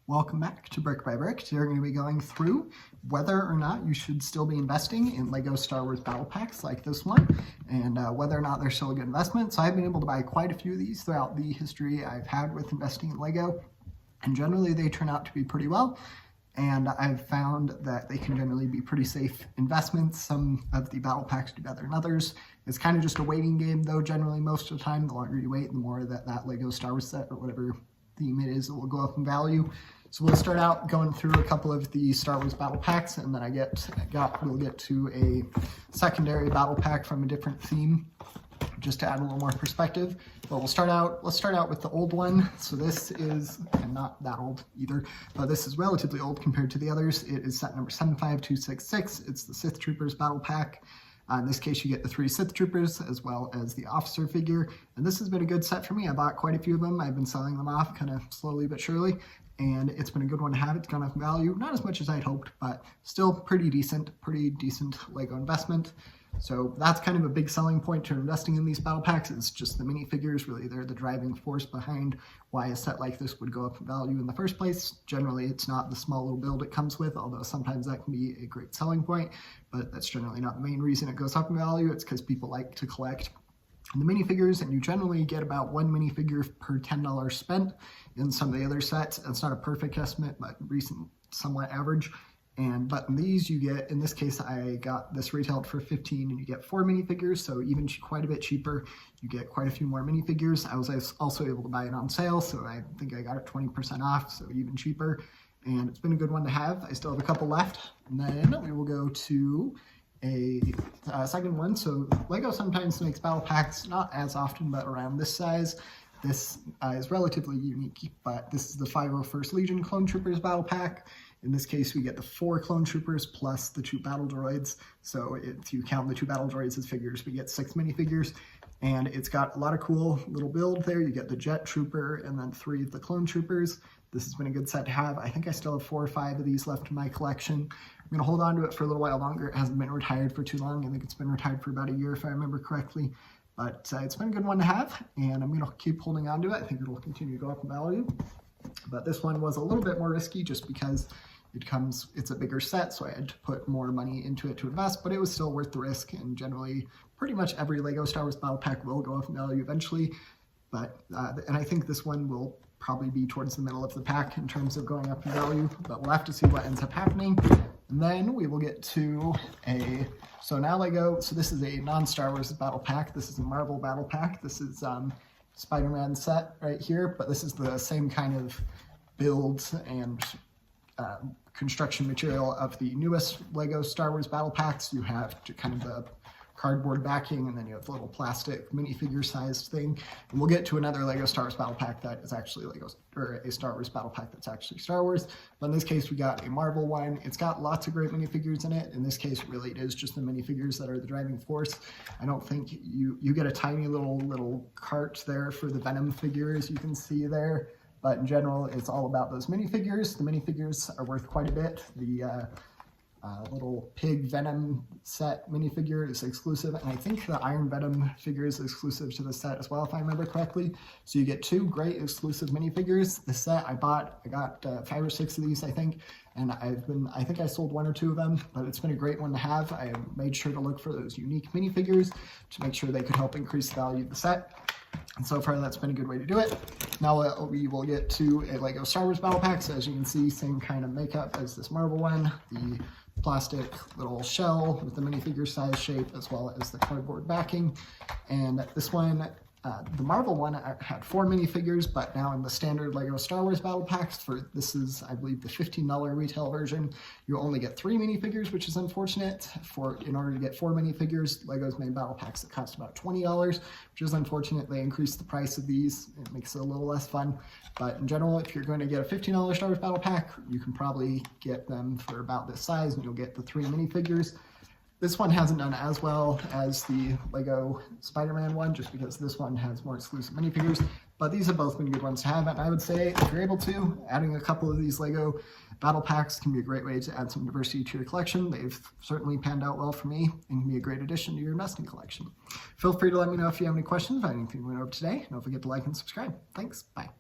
Welcome back to Brick by Brick. Today we're going to be going through whether or not you should still be investing in LEGO Star Wars Battle Packs like this one, and whether or not they're still a good investment. So I've been able to buy quite a few of these throughout the history I've had with investing in LEGO, and generally they turn out to be pretty well. And I've found that they can generally be pretty safe investments. Some of the battle packs do better than others. It's kind of just a waiting game though, generally most of the time. The longer you wait, the more that LEGO Star Wars set or whatever theme it is, it will go up in value. So we'll start out going through a couple of the Star Wars battle packs, and then we'll get to a secondary battle pack from a different theme, just to add a little more perspective. But let's start out with the old one. So this is, and not that old either, but this is relatively old compared to the others. It is set number 75266. It's the Sith Troopers battle pack. In this case, you get the 3 Sith Troopers as well as the officer figure. And this has been a good set for me. I bought quite a few of them. I've been selling them off kind of slowly but surely. And it's been a good one to have. It's gone up in value, not as much as I'd hoped, but still pretty decent LEGO investment. So that's kind of a big selling point to investing in these battle packs. It's just the minifigures, really, they're the driving force behind why a set like this would go up in value in the first place. Generally, it's not the small little build it comes with, although sometimes that can be a great selling point, but that's generally not the main reason it goes up in value. It's because people like to collect the minifigures, and you generally get about 1 minifigure per $10 spent. In some of the other sets, it's not a perfect estimate, but recent, somewhat average. But in these, you get, in this case, I got this retailed for $15, and you get 4 minifigures, so even quite a bit cheaper. You get quite a few more minifigures. I was also able to buy it on sale, so I think I got it 20% off, so even cheaper. And it's been a good one to have. I still have a couple left, and then we will go to a second one. So LEGO sometimes makes battle packs, not as often, but around this size. This is relatively unique, but this is the 501st Legion Clone Troopers battle pack. In this case, we get the 4 Clone Troopers plus the 2 battle droids. So if you count the 2 battle droids as figures, we get 6 minifigures. And it's got a lot of cool little build there. You get the Jet Trooper and then 3 of the Clone Troopers. This has been a good set to have. I think I still have 4 or 5 of these left in my collection. I'm going to hold on to it for a little while longer. It hasn't been retired for too long. I think it's been retired for about a year if I remember correctly. But it's been a good one to have, and I'm going to keep holding on to it. I think it will continue to go up in value. But this one was a little bit more risky just because it's a bigger set, so I had to put more money into it to invest, but it was still worth the risk. And generally, pretty much every LEGO Star Wars battle pack will go up in value eventually. But and I think this one will probably be towards the middle of the pack in terms of going up in value, but we'll have to see what ends up happening. And then we will get to so this is a non-Star Wars battle pack. This is a Marvel battle pack. This is Spider-Man set right here, but this is the same kind of build and construction material of the newest LEGO Star Wars battle packs. You have kind of the cardboard backing, and then you have the little plastic minifigure sized thing. And we'll get to another LEGO Star Wars battle pack that is actually a Star Wars battle pack that's actually Star Wars. But in this case, we got a Marvel one. It's got lots of great minifigures in it. In this case, really, it is just the minifigures that are the driving force. I don't think you get a tiny little cart there for the Venom figures you can see there. But in general, it's all about those minifigures. The minifigures are worth quite a bit. The little pig Venom set minifigure is exclusive, and I think the Iron Venom figure is exclusive to the set as well, if I remember correctly. So you get 2 great exclusive minifigures. The set I got 5 or 6 of these, I think, and I think I sold 1 or 2 of them, but it's been a great one to have. I made sure to look for those unique minifigures to make sure they could help increase the value of the set. And so far, that's been a good way to do it. Now we will get to a LEGO Star Wars battle pack. So as you can see, same kind of makeup as this Marvel one. The plastic little shell with the minifigure size shape, as well as the cardboard backing. And this one, the Marvel one, had 4 minifigures, but now in the standard LEGO Star Wars battle packs, this is, I believe, the $15 retail version, you only get 3 minifigures, which is unfortunate. In order to get 4 minifigures, LEGO's made battle packs that cost about $20, which is unfortunate. They increased the price of these. It makes it a little less fun. But in general, if you're going to get a $15 Star Wars battle pack, you can probably get them for about this size, and you'll get the 3 minifigures. This one hasn't done as well as the LEGO Spider-Man one, just because this one has more exclusive minifigures, but these have both been good ones to have, and I would say if you're able to, adding a couple of these LEGO battle packs can be a great way to add some diversity to your collection. They've certainly panned out well for me and can be a great addition to your investing collection. Feel free to let me know if you have any questions about anything we went over today. Don't forget to like and subscribe. Thanks. Bye.